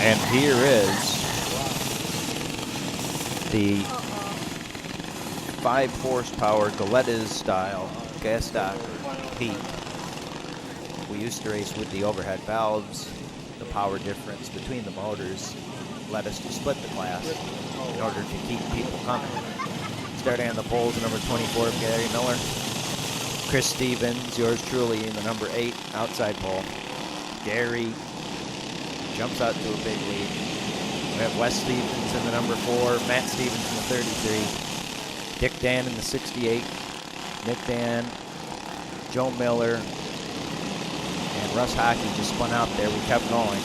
And here is the 5 horsepower Gallettas style gas stock Pete. We used to race with the overhead valves. The power difference between the motors led us to split the class in order to keep people coming. Starting on the poles, number 24, Gary Miller. Chris Stevens, yours truly, in the number 8 outside pole. Gary jumps out to a big lead. We have Wes Stevens in the number 4, Matt Stevens in the 33, Dick Dan in the 68, Nick Dan, Joe Miller, and Russ Hockey just spun out there. We kept going.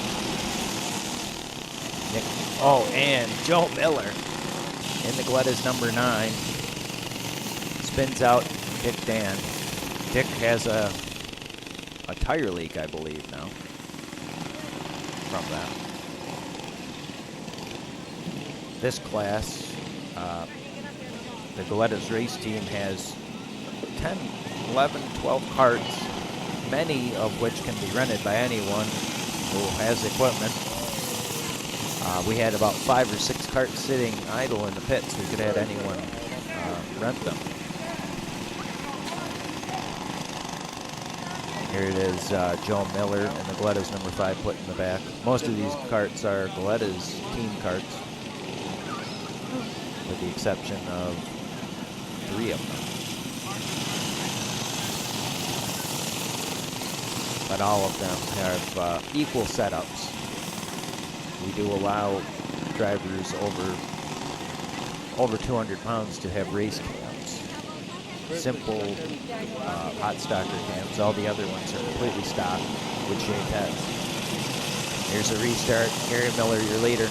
And Joe Miller in the Gallettas number 9 spins out Dick Dan. Dick has a tire leak, I believe, now from that. This class, the Gallettas race team has 10, 11, 12 carts, many of which can be rented by anyone who has equipment. We had about 5 or 6 carts sitting idle in the pits. We could have had anyone rent them. Here it is, Joe Miller and the Gallettas number 5 put in the back. Most of these carts are Gallettas team carts, with the exception of 3 of them. But all of them have equal setups. We do allow drivers over 200 pounds to have race cams. Simple hot stocker cams. All the other ones are completely stock with shaved heads. Here's a restart. Gary Miller, your leader.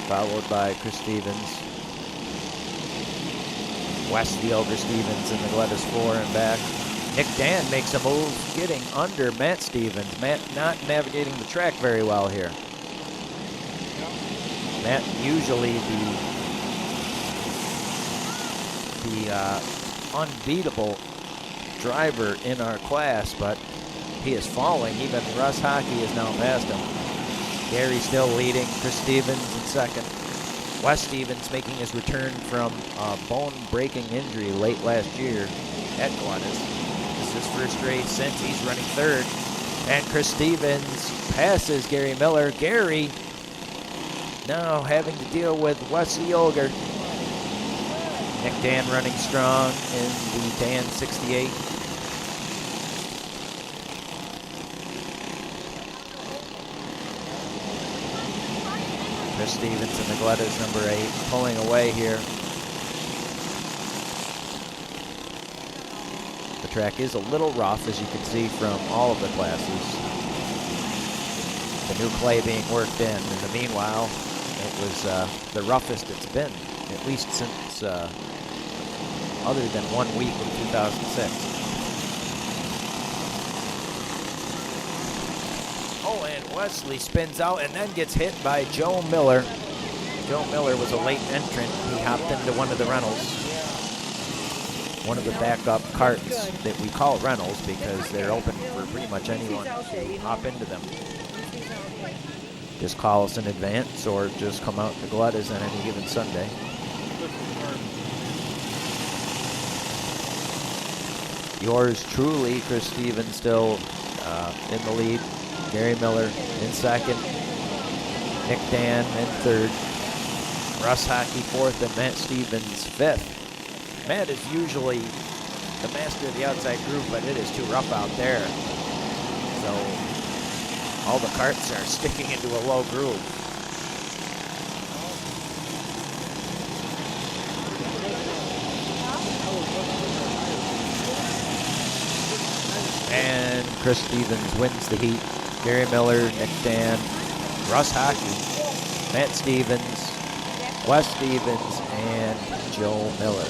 Followed by Chris Stevens. Wes the Elder Stevens in the Gallettas 4 and back. Nick Dan makes a move, getting under Matt Stevens. Matt not navigating the track very well here. Matt, usually the unbeatable driver in our class, but he is falling. Even Russ Hockey is now past him. Gary still leading. Chris Stevens in second. Wes Stevens making his return from a bone-breaking injury late last year at Gallettas. His first race since. He's running third. And Chris Stevens passes Gary Miller. Gary now having to deal with Wesley Olger. Nick Dan running strong in the Dan 68. Chris Stevens in the Gallettas number 8 pulling away here. The track is a little rough, as you can see from all of the classes. The new clay being worked in. In the meanwhile, it was the roughest it's been, at least since other than 1 week in 2006. Oh, and Wesley spins out and then gets hit by Joe Miller. Joe Miller was a late entrant. He hopped into one of the rentals. One of the backup carts that we call rentals because they're open for pretty much anyone to hop into them. Just call us in advance or just come out to Gallettas on any given Sunday. Yours truly, Chris Stevens, still in the lead. Gary Miller in second. Nick Dan in third. Russ Hockey fourth and Matt Stevens fifth. Matt is usually the master of the outside groove, but it is too rough out there. So all the carts are sticking into a low groove. And Chris Stevens wins the heat. Gary Miller, Nick Dan, Russ Hockey, Matt Stevens, Wes Stevens, and Joe Miller.